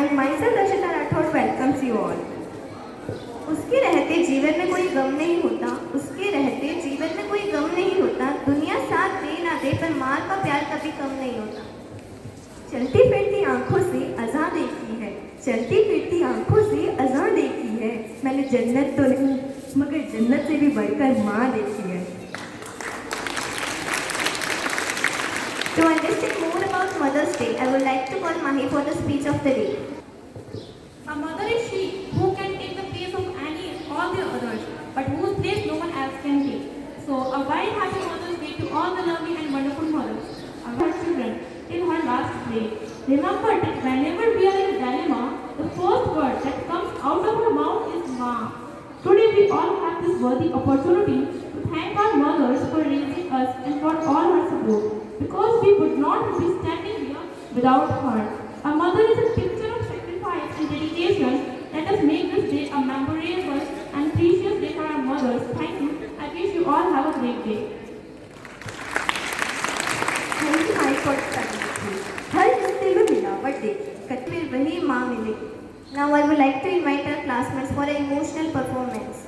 and myself Rashita Rathod welcomes you all. उसके रहते जीवन में कोई गम नहीं होता, उसके रहते जीवन में कोई गम नहीं होता, दुनिया साथ दे ना दे पर माँ का प्यार कभी कम नहीं होता। चलती फिरती आंखों से अज़ां देखी है, चलती फिरती आंखों से अज़ां देखी है, मैंने जन्नत तो नहीं मगर जन्नत से भी बढ़कर माँ देखी है। To understand more about Mother's Day, I would like to call Mahi for the speech of the day. A mother is she who can take the place of any and all the others, but whose place no one else can take. So, a very happy Mother's Day to all the lovely and wonderful mothers, our children, in her last play. Remember that whenever we are in a dilemma, the first word that comes out of our mouth is Ma. Today we all have this worthy opportunity to thank our mothers for raising us and for all her support. Because we would not be standing here without her. A mother is a picture of sacrifice and dedication. Let us make this day a memorable and precious day for our mothers. Thank you. I wish you all have a great day. Thank you, Mahi, for the हर रिश्ते में मिलावट देखी, कभी वही माँ मिलेगी. Now I would like to invite our classmates for an emotional performance.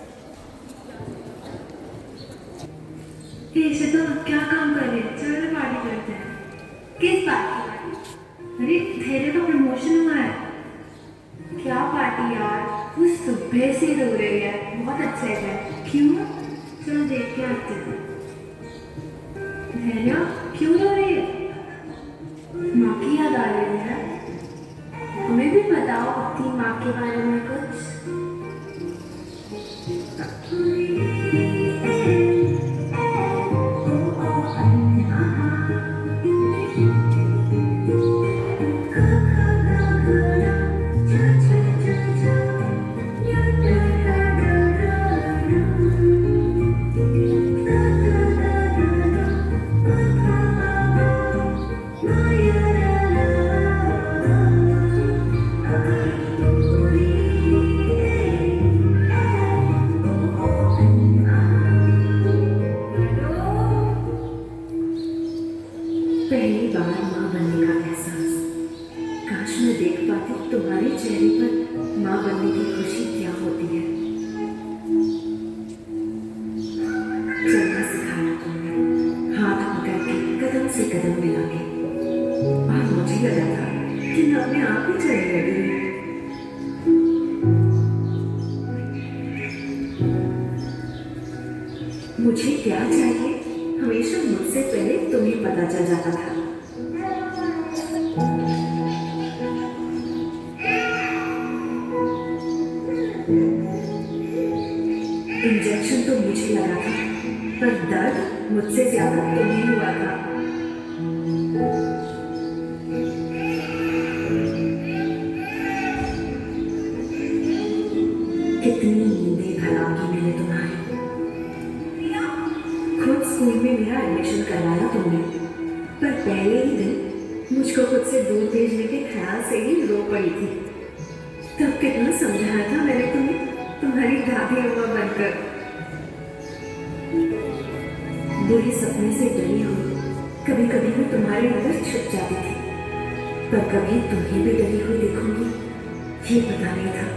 तो क्या काम कर रहे हैं? चलो पार्टी करते हैं। किस बात की पार्टी? अरे तेरे को प्रमोशन हुआ है। क्या पार्टी यार? वो सुबह से रो रही है, बहुत एक्साइटेड है। क्यों? चलो देख के आते हैं। धैर्य क्यों रो रही है? माँ की याद आ रही है। हमें भी बताओ अपनी माँ के बारे में कुछ। पहली बार माँ बनने का एहसास। काश मैं देख पाती तुम्हारे चेहरे पर माँ बनने की खुशी क्या होती है। चलना सिखाया तुमने, हाथ पकड़ के कदम से कदम मिला के, और मुझे लगा था कि मैं अपने आप ही चलने लगी हूँ। मुझे क्या चाहिए हमेशा मुझसे पहले तुम्हें पता चल जाता था। इंजेक्शन तो मुझे लगा था, पर दर्द मुझसे ज्यादा तुम्हें हुआ था। कितनी नींदें हरामी मैंने तुम्हारी। खुद स्कूल में मेरा एडमिशन करवाया तुमने, पर पहले ही दिन मुझको खुद से दूर भेजने के ख्याल से ही रो पड़ी थी। तब कितना समझाया था मैंने तुम्हें, तुम्हारी दादी अम्मा बनकर। बुरे सपने से डरी हुई कभी कभी मैं तुम्हारे अंदर छुप जाती थी, पर कभी तुम्हें भी डरी हुई देखूंगी ये पता नहीं था।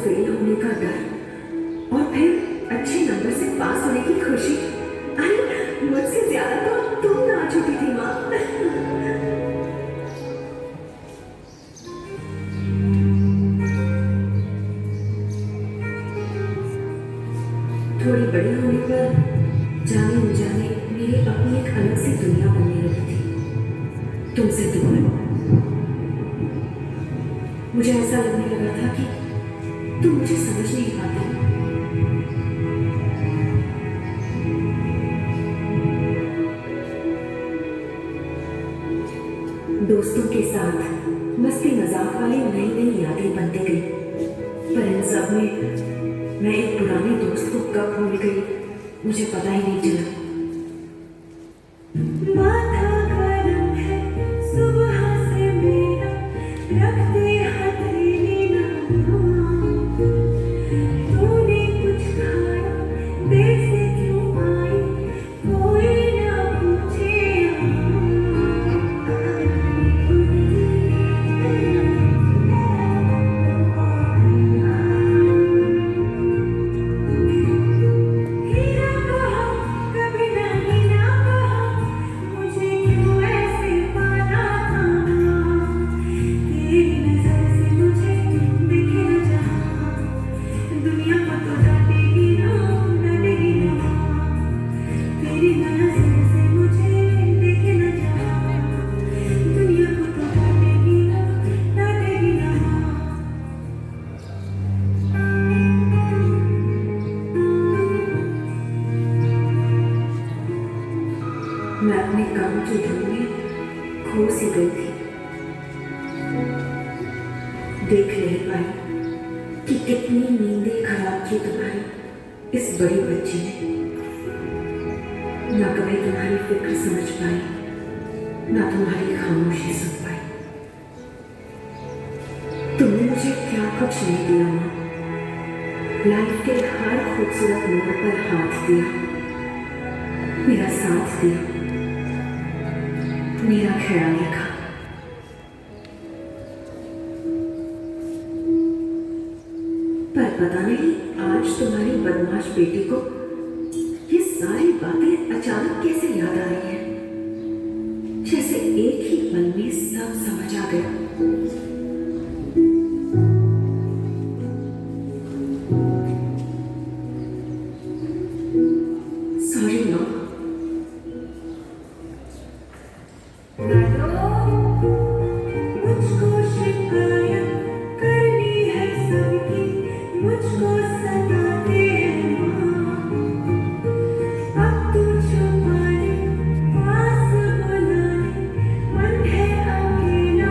फेल होने का डर और फिर अच्छे नंबर से पास होने की खुशी। अरे मुझसे ज्यादा तो तुम ना चुकी थी माँ। जाने अनजाने मेरी अपनी एक अलग सी दुनिया बनने लगी थी तुमसे दूर। मुझे ऐसा लगने लगा था कि तुम मुझे समझ नहीं पाते। दोस्तों के साथ मस्ती मजाक वाली नई नई यादें बनती गई, पर इन सब में मैं एक पुराने दोस्त को कब भूल गई मुझे पता ही नहीं चला। माथा गरम है सुबह से मेरा, रखते हथेली ना, तूने कुछ खाया देर से क्यों आई, कोई ना पूछे। मैं अपने काम के धुन में खो सी गई थी। देख नहीं पाई कि कितनी नींदें खराब की तुम्हारी इस बड़ी बच्ची ने। ना कभी तुम्हारी फिक्र समझ पाई, ना तुम्हारी खामोशी सुन पाई। तुमने मुझे क्या कुछ नहीं दिया माँ। लाइफ के हर खूबसूरत मोड़ पर हाथ दिया, मेरा साथ दिया, मेरा ख्याल रखा। पर पता नहीं आज तुम्हारी बदमाश बेटी को ये सारी बातें अचानक कैसे याद आ रही हैं, जैसे एक ही पल में सब समझ आ गया। सॉरी माँ। मुझको शिकायत करनी है सबकी, मुझको सताते हैं माँ। अब तू छुपा ले, पास बुला ले, मन है अकेला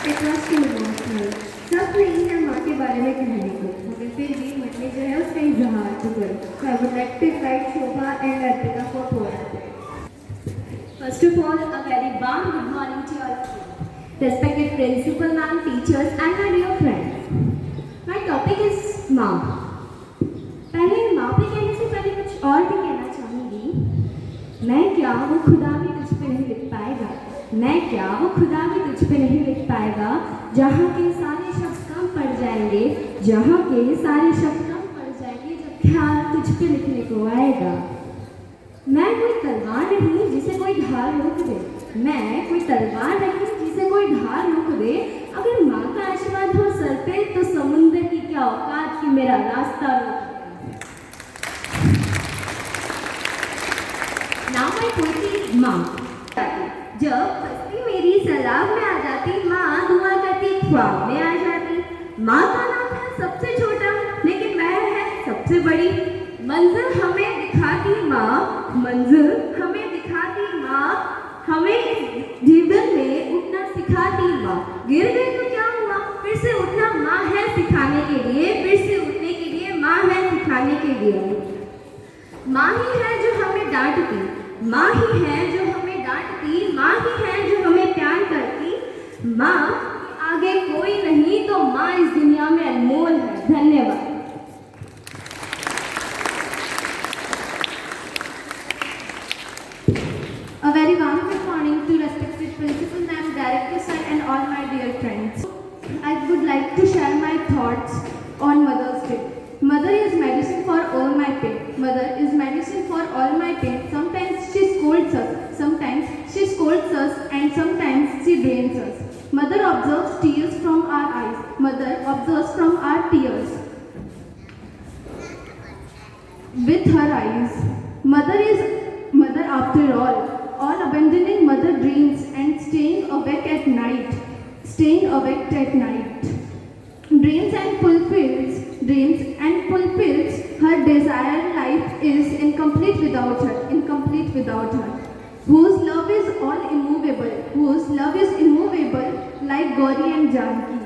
It was too emotional. सब नहीं है माँ के बारे में कहने को, मगर फिर भी मैंने जो है उसका इजहार तो करूँ। So I would like to invite Shobha and Arpita for poetry. First of all, a very warm good morning to all of you. Respected principal ma'am, teachers and my dear friends. My topic is माँ। पहले माँ पे कहने से पहले कुछ और भी कहना चाहूँगी। मैं क्या वो खुदा भी तुझ पे नहीं लिख पाएगा, मैं क्या वो खुदा भी तुझ पे नहीं लिख पाएगा, जहाँ के सारे शब्द कम पड़ जाएंगे, जहाँ के सारे शब्द कम पड़ जाएंगे, जब ख्याल तुझ पे लिखने को आएगा। मैं कोई तलवार नहीं जिसे कोई धार रोक दे, मैं कोई तलवार नहीं जिसे कोई धार रोक दे। अगर माँ का आशीर्वाद हो सर पे तो समुंदर की क्या औकात कि मेरा रास्ता रोक दे। Now my poetry is माँ। जब हस्ती मेरी सलाह में आ जाती, माँ दुआ करती ख्वाब में आ जाती। माँ का नाम है सबसे छोटा, लेकिन वह है सबसे बड़ी। मंजिल हमें दिखाती माँ, मंजिल हमें दिखाती माँ, हमें इस जीवन में उठना सिखाती माँ। गिर गए तो क्या हुआ, फिर से उठना माँ है सिखाने के लिए, फिर से उठने के लिए माँ है सिखाने के लिए। माँ ही है जो हमें डांटती, माँ ही है जो हमें डांटती, माँ ही है जो हमें प्यार करती। माँ आगे कोई नहीं तो माँ इस दुनिया में अनमोल है। धन्यवाद। A very warm good morning scolds us and sometimes she blames us. Mother observes tears from our eyes. Mother observes from our tears with her eyes. Mother is mother after all. All abandoning mother dreams and staying awake at night. Staying awake at night. Dreams and fulfills her desired life is incomplete without her. Incomplete without her. Whose love is all immovable. Whose love is immovable like Gauri and Janki.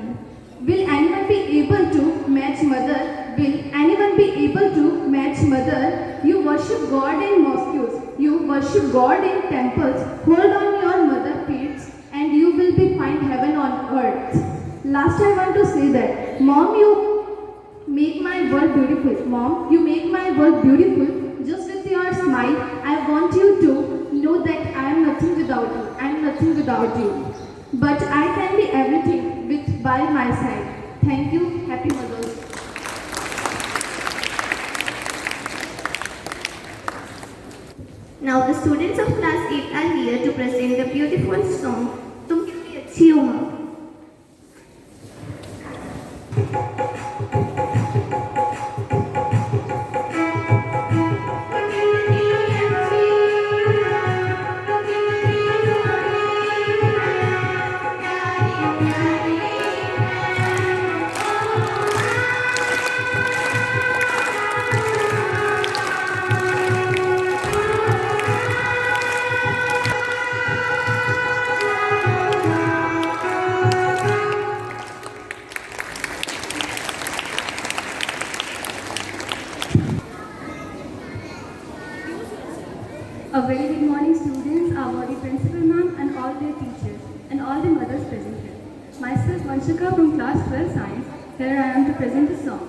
Will anyone be able to match mother? Will anyone be able to match mother? You worship God in mosques. You worship God in temples. Hold on your mother feet and you will be find heaven on earth. Last I want to say that, Mom, you make my world beautiful. Mom, you make my world beautiful. Just with your smile, I want you to know that I am nothing without you. I am nothing without you. But I can be everything with by my side. Thank you. Happy Mother's Day. Now the students of class 8 are here to present the beautiful song तुम कितनी अच्छी हो माँ. A very good morning, students, our body principal ma'am, and all their teachers, and all the mothers present here. Myself, Vanshika from class 12 science. Here I am to present the song.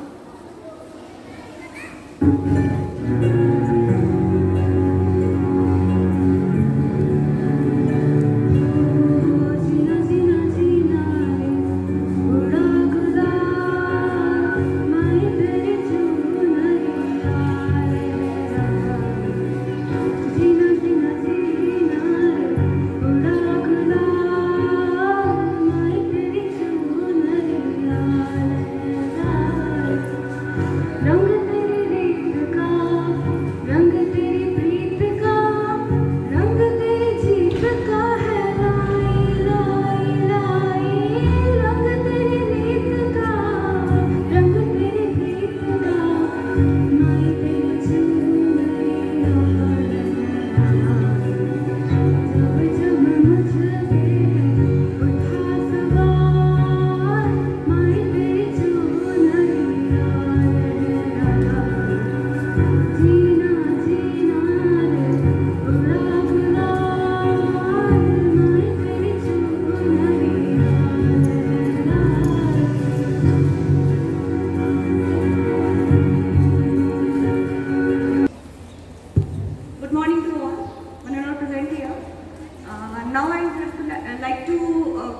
like to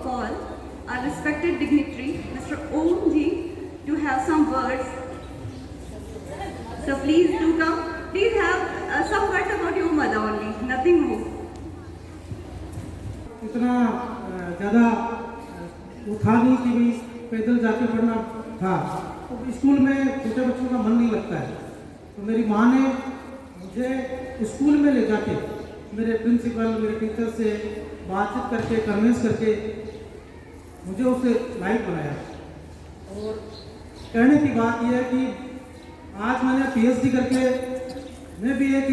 call our respected dignitary, Mr. Om Ji, to have some words. So please do come. Please have some words about your mother only, nothing more. इतना ज़्यादा वो था नहीं कि भाई पैदल जाके पढ़ना था, तो स्कूल में छोटे बच्चों का मन नहीं लगता है। तो मेरी माँ ने मुझे स्कूल में ले जाके मेरे प्रिंसिपल, मेरे टीचर से बातचीत करके, कन्विंस करके मुझे उसे लायक बनाया। और कहने की बात यह है कि आज मैंने PhD करके मैं भी एक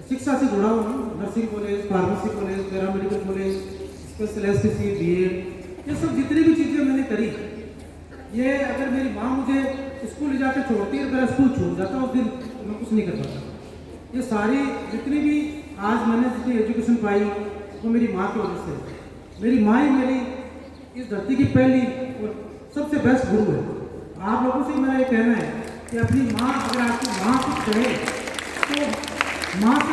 शिक्षा से जुड़ा हुआ हूँ। Nursing college, pharmacy college, paramedical college, special STC, BEd, ये सब जितनी भी चीज़ें मैंने करी, ये अगर मेरी माँ मुझे स्कूल ले जाकर छोड़ती है, अगर स्कूल छूट जाता उस दिन मैं कुछ नहीं कर पाता। ये सारी जितनी भी आज मैंने जितनी एजुकेशन पाई वो मेरी माँ की वजह से। मेरी माँ ही मेरी इस धरती की पहली और सबसे बेस्ट गुरु है। आप लोगों से मेरा ये कहना है कि अपनी माँ, अगर आपकी माँ कुछ कहे तो माँ से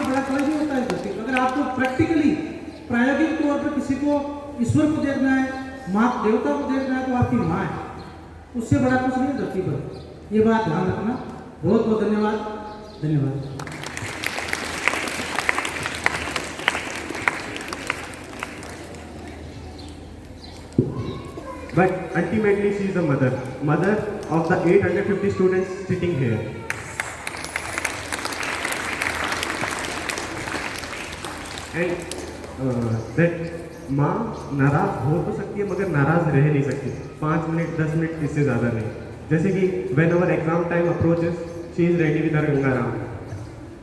बड़ा कोई नहीं होता है धरती। अगर आपको प्रैक्टिकली प्रायोगिक तौर पर किसी को ईश्वर को देखना है, माँ देवता को देखना है, तो आपकी माँ है, उससे बड़ा कुछ नहीं धरती पर। ये बात ध्यान रखना। बहुत बहुत धन्यवाद। but ultimately she is a mother of the 850 students sitting here. And that माँ नाराज हो तो सकती है मगर नाराज रह नहीं सकती 5 मिनट 10 मिनट इससे ज़्यादा नहीं. जैसे कि when our exam time approaches, she is ready with her Gangaram,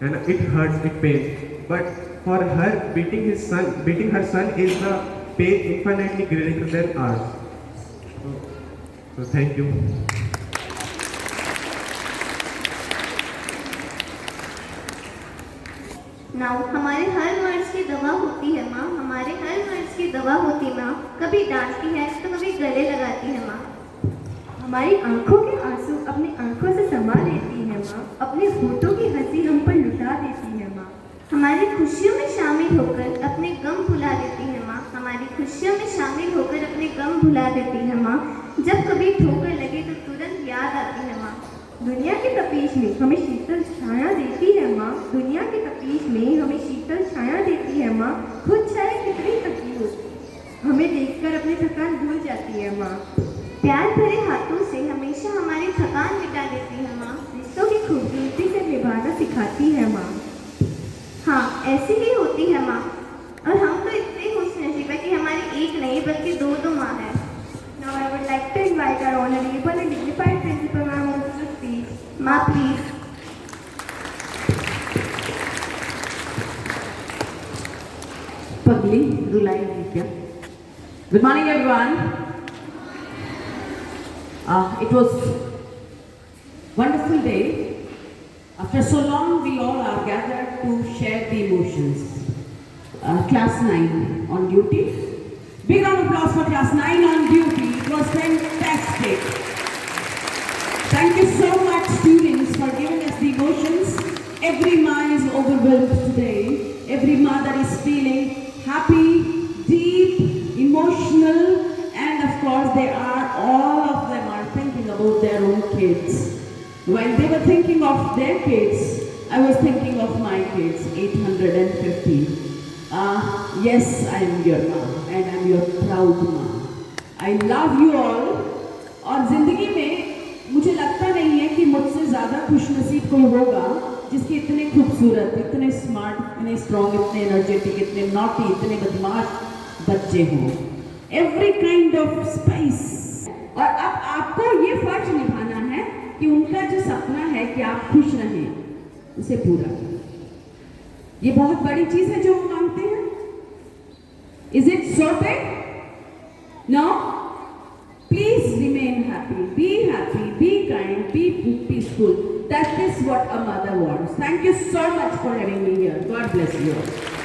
and it hurts, it pains. But for her, beating her son is the pain infinitely greater than ours. So thank you. Now हमारे हर words की दवा होती है माँ, हमारे हर words की दवा होती माँ. कभी डांटती है तो कभी गले लगाती है माँ. हमारी आंखों के आंसू अपनी आंखों से समा लेती है माँ, अपने होठों की हंसी हम पर लुटा देती है माँ. हमारी खुशियों में शामिल होकर अपने गम भुला देती है माँ. हमारी खुशियों में शामिल होकर अपने गम भुला देती है माँ. जब कभी ठोकर लगे तो तुरंत याद आती है माँ. दुनिया की तपीश में हमें शीतल छाया देती है माँ, दुनिया की तपीश में हमें शीतल छाया देती है माँ. खुद चाहे कितनी थकी हो, हमें देखकर अपनी थकान भूल जाती है माँ. प्यार भरे हाथों से हमेशा हमारी थकान मिटा देती है माँ. रिश्तों की खूबसूरती से निभाना सिखाती है माँ. हाँ, ऐसी ही होती है माँ. और हम तो इतने खुशनसीब है कि हमारी एक नहीं बल्कि दो माँ है. Now I would like to invite our honorable and dignified principal ma'am to speak. माँ प्लीज. पगली रुलाई नहीं क्या? Good morning everyone. It was wonderful day. After so long we all are gathered to share the emotions. Class 9 on duty. Big round of applause for class 9 on duty. It was fantastic. Thank you so much students for giving us the emotions. Every mind is overwhelmed today. Every mother is feeling happy, deep, emotional, and of course all of them are thinking about their own kids. When they were thinking of their kids, I was thinking of my kids, 850. Yes, I am your mom and I am your proud mom. I love you all. और जिंदगी में मुझे लगता नहीं है कि मुझसे ज़्यादा खुशनसीब कोई होगा जिसके इतने खूबसूरत, इतने स्मार्ट, इतने स्ट्रॉन्ग, इतने एनर्जेटिक, इतने नॉटी, इतने बदमाश बच्चे हों. Every kind of spice. और अब आपको ये फर्ज निभाना है कि उनका जो सपना है कि आप खुश रहें उसे पूरा करें. ये बहुत बड़ी चीज है जो हम मांगते हैं. Is it so big? No? Please remain happy, be kind, be peaceful. That is what a mother wants. Thank you so much for having me here. God bless you all.